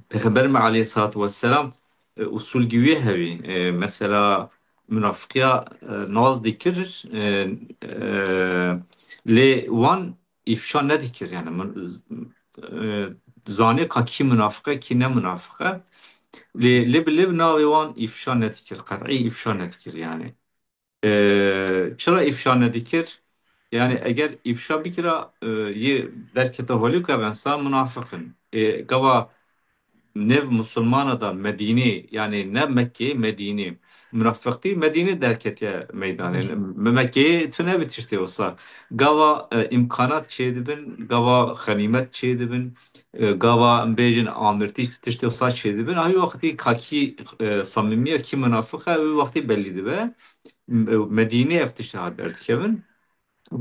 Peygamber mi aleyhissalatü vesselam usul gibi hevi. Mesela münafıkya naz dikir le wan ifşa ne dikir yani e, zane ka ki münafıka ki ne münafıka le navi wan ifşa ne dikir kat'i ifşa ne dikir yani. Çıra ifşa ne dikir yani eğer ifşa bir kere ye derkete holika ben sa münafıkın. Gava Nev Müslümana da Medine yani ne Mekke Medine münafıkti Medine derket meydan yani Mekke'ye tüne bitişti olsa gava imkanat çedibin gava ganimet çedibin gava bejin amirti tişti olsa çedibin ay vakti kaki samimiye ki münafık ay vakti belliydi be Medine eftişahad ertikevin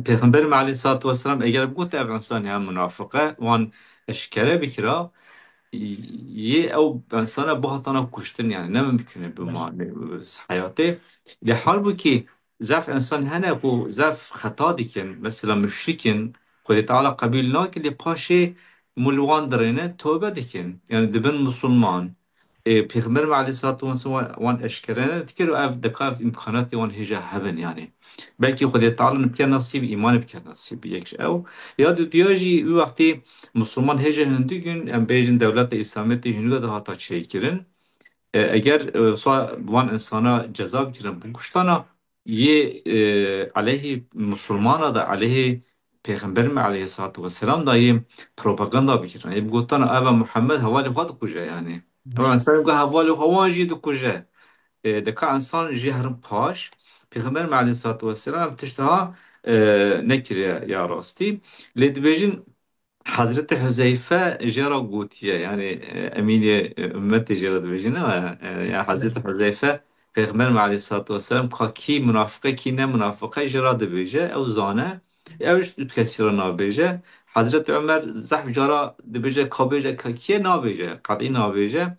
Peygamberim Aleyhisselatü Vesselam eğer bu tabi insan ya münafıka van eşkere bikira ye او انسان بهتانا کشتن yani ne mümkün bu باش hayatı li halbuki zaf insan hene bu zaf hata dikin mesela müşrikin Kudu Teala kabil nakin li paşe mulvandırını tövbe dikin yani dibin Müslüman Peygamber Aleyhisselatü Vesselam wan eşkerene dikir ev dekav imkanatı wan heja hebben yani belki Kudu Teala'nın bir nasip iman bir nasip yekş ev ya diyor vakti Müslüman hece hündü gün em bejin devlet İslamiyet'i hündü de hata çekirin. Eğer van insana ceza bikirin bu kuştana ye aleyhi Müslümana da aleyhi Peygamber mi aleyhissalatu vesselam da ye propaganda bikirin. Bu gotana eva Muhammed havali vad kuje yani. Ama باش insan ga havali havan jid kuje. Deka insan jihrin paş Peygamber mi aleyhissalatu vesselam tiştaha nekiriye ya rasti. Ledbejin Hazreti Hüzeyfe jera gotiye yani eminiye ümmeti jera dibêjin ama yani باش Hazreti Hüzeyfe Peygamber aleyhissalatu vesselam ka ki münafıka ki ne münafıka jera dibêje ew zane ew ji kesî re nabêje Hazreti Ömer zehf cara dibêje ka bêje ka kiye nabêje qetî nabêje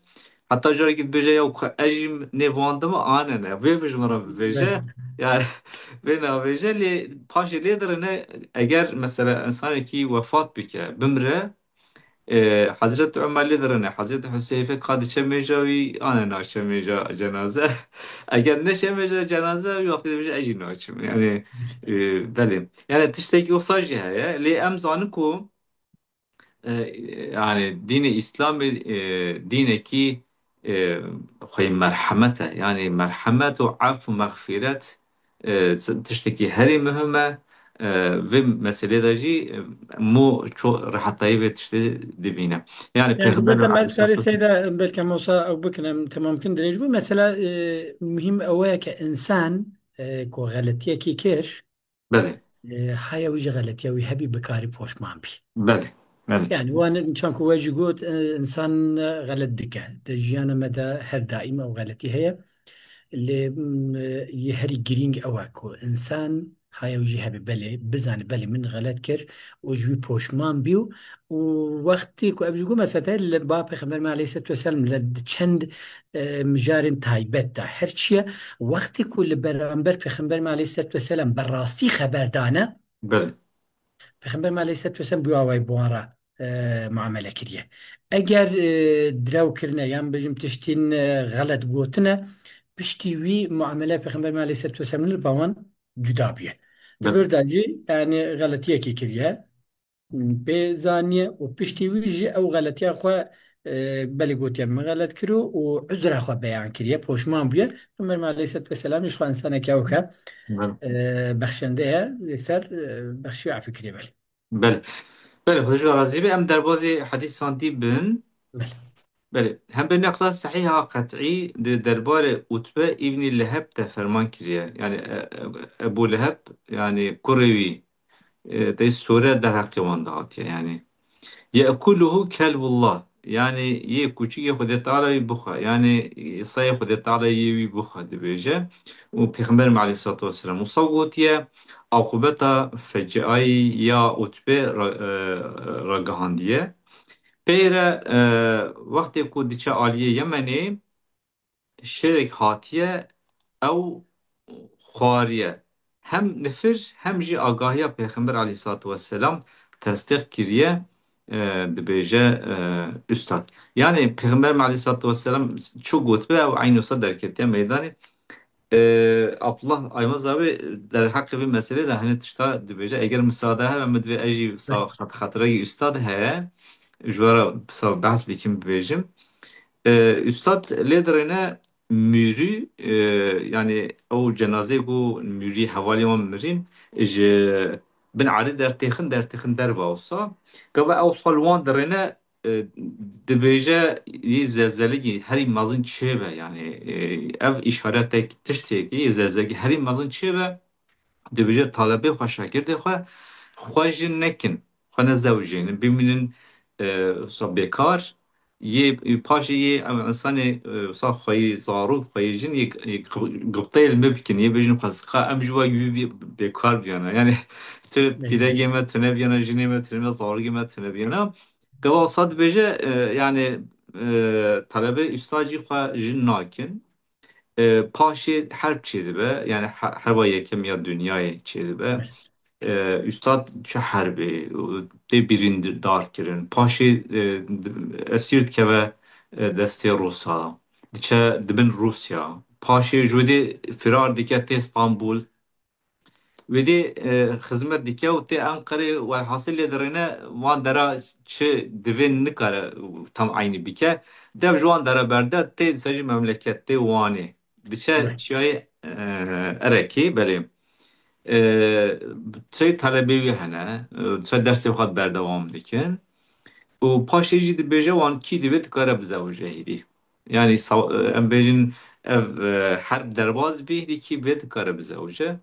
Hatta jara git bêje ya ejim nêvandime anene vê bijmara باش bêje yani vê nabêje lê paşê lê derine eğer mesela insanekî vefat bike bimre Hazreti Ömer liderine Hazreti Hüseyfe kadı çemecavi anena çemeca cenaze eğer ne çemeca cenaze yok dedi ecin açım yani belim yani tişteki o sajı heye li em zanı ku yani dini İslam dineki خوي مرحمته يعني مرحمة وعفو ومغفرة تشتكي هري مهمة ve meselede mu çok rahatlayıp yetişti dibine. Yani يعني Peygamber دلتا ما تاري Aleyhisselatü Vesselam سيدا بلكي موسى أو بكنا أنت ممكن دريج بو مثلا مهم أوي كإنسان كو غلطية كي كيش beli, هاي ويجي غلطية ويهبي بكاري بوش مان بي beli, beli, يعني وانا شانكو واجي قوت إنسان غلط دكه دجيانا مدى هر دائما أو غلطي هي اللي يهري جرينج أواكو إنسان هاي وجهها ببلي بزان بلي من غلط كر وجوي بوشمان بيو ووقتي كو أبجو مثلا اللي بابا خبر ما عليه الصلاة والسلام لدشند مجارن تايبتا هرشيا وقتي كو اللي برامبر في خبر ما عليه الصلاة والسلام براستي خبر دانا beli, في خبر ما عليه الصلاة والسلام بيو أواي بوارا معاملة كريه أجر دراو كرنا يام بجم تشتين غلط قوتنا piştî wî muamele Peygamber aleyhisselatü vesselam'ın bawan cuda bûye. Di beli, vir de jî yani xeletiyekê kiriye bê zaniye û piştî wî jî ew xeletiya xwe belê gotiye min xelet kiro û uzra xwe beyan kiriye poşman bûye Peygamber aleyhisselatü vesselam jî xwe insaneke ew ke beli, bexşende ye yekser bexşiyo afî kiriye belê. beli. Beli, Hocam razı be em derbazı hadis santi bin بله هم به نقل صحیح قطعی درباره عتبه ابن لهب ده فرمان کریه یعنی ابو لهب yani Kurevi de sure der hakkı vandaat yani ye'kuluhu kelbullah yani ye küçük ye Hudet Teala buha yani sayı Hudet Teala ye buha dibece o Peygamber Aleyhisselatü Vesselam usavutiye akıbeta fecai ya utbe ragahandiye Peyre vakti ku diçe aliye Yemenê şerek hatiye ew xwariye hem nifir hem jî agahiya Peygamber aleyhissalatu vesselam tasdik kiriye dibêje üstad. Yani Peygamber Aleyhisselatü Vesselam çok gotbe ve aynı olsa derketiye meydanı. Abdullah Aymaz abi der hakkı bir mesele de hani tışta dibêje eğer müsaade he ve medve eji hatıra üstad he jwara bahs bikim bibêjim. Üstad lêderine mürü yani o cenaze bu mürü havali wan mirin ji bin arı dertexin derva olsa gava ew sal wan derine dibêje yê zelzelî herî mezin çêbe yani ev işaretek tiştekî yê zelzelî herî mezin çêbe dibêje talebê xwe şagirdê xwe jî nekin xwe ne zewcênin bimînin bêkar yê paşê yê em insanê xweyî zarok xweyî jin yê gibteyê li me bikin yê bêjin xwezika em ji we yû bêkar biyane yani tu pîregê me tune biyane jinê me tune zarokê me tune biyane gava wisa dibêje yani talebe îsta jî xwe jin nakin paşê herb çêdibe yani herba yekem ya dünyayê çêdibe üstad çi herbê tê birîn dar kirin paşê esîr dikeve destê Rûsa diçe dibin Rusya paşê ji wedê firar dike tê Stenbul wedê xizmet dike û tê Enqerê welhasîl lê derêne wan dera çi divê nikare tam aynî bike dev ji wan dere berde tê serî memleketê wanê diçe çiyayê erekê belê çi talebê wî hene çi dersê xwe berdewam dikin û paşê jî dibêje wan kî divê dikare bizewije hêdî yani em bêjin ev herb derbas bê hêdî kî vê dikare bizewije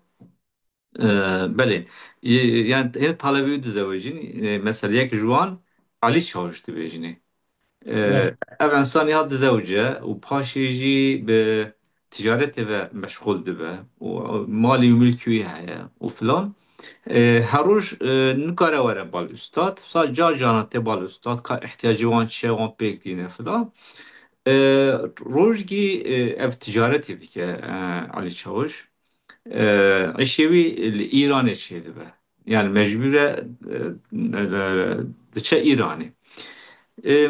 بله yani هن طالبی دزوجین مثلا یک جوان علی چاوش دبیجنه ev انسان ya دزوجه و پاشیجی به تجارت و مشغول دبه و مالی و ملکی هیا و فلان هروش نکاره وره بال استاد سال جا جانته بال استاد که احتیاجی وان چه وان پیک دینه فلان روشگی ev ticareti dike Ali Çavuş eşevi İran eşeğiydi be. Yani mecbure diçe İranî.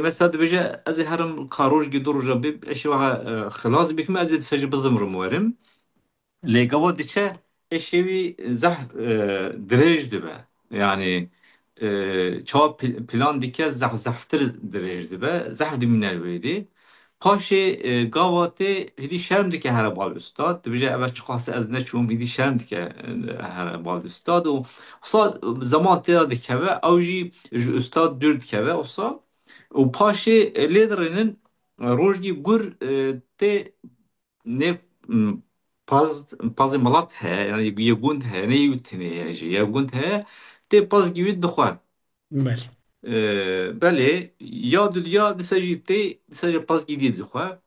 Mesela dibêje ez ê herim ka rojgê du roja bê eşewa xilas bikim ez ê disajî bizimrim werim. Lê gava diçe eşevî zeh dirêj dibe. Yani çawa plan dike zehftir dirêj dibe. Zehf dimîne wêdî. Paşê gava tê hêdî şerm dike here bal ustad. Dibêje ev çiqas ez neçûm hêdî şerm dike here bal ustad û wisa zaman tê da dikeve ew jî ji ustad dûr dikeve wisa û paşê lêdirênin rojgî gur tê nêv pazê milat heye yani yê gund heye ne yê tinê heye jî yê gund heye tê paz gîvî dixwe belê ya dunya disa jî tê disa jî paz gîdî dixwe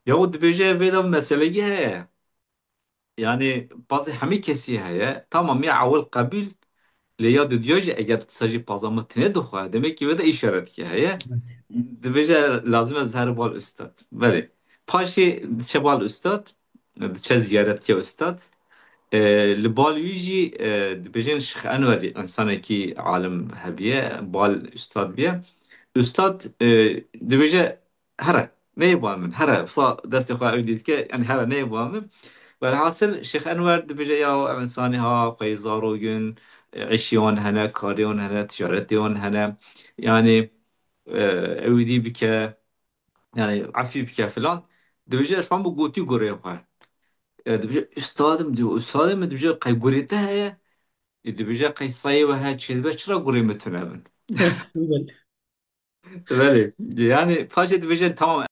ya o dibêje vê de meseleyî heye yani pazê hemî kesî heye tamam ya ewil qebîl lê ya dunya jî eger disa jî paza me tinê dixwe demek ki vê de îşaretkê heye dibêje lazim e zer bal ustad belê paşê diçe bal ustad diçe ziyaretkê ustad li bal wî jî dibêjin Şeyx Enwer insanekî alim hebiye bal ustad biye ustad dibêje here neyê bal min here wisa destê xwe ew dîtike yani here neyê bal min velhasıl Şeyx Enwer dibêje ya ev insanî ha xweyî zarokin eşî wan hene karê wan hene ticaretê wan hene yani ew dî bike yani efî bike filan dibêje şu an bu gotî gurê xwe dibêje üstadim diyor üstadim mi dibêje qey gurê te heye dibêje qey sayê we heye çêdibe çira gurê me tune bin Evet. belê yani paşê dibêje tamam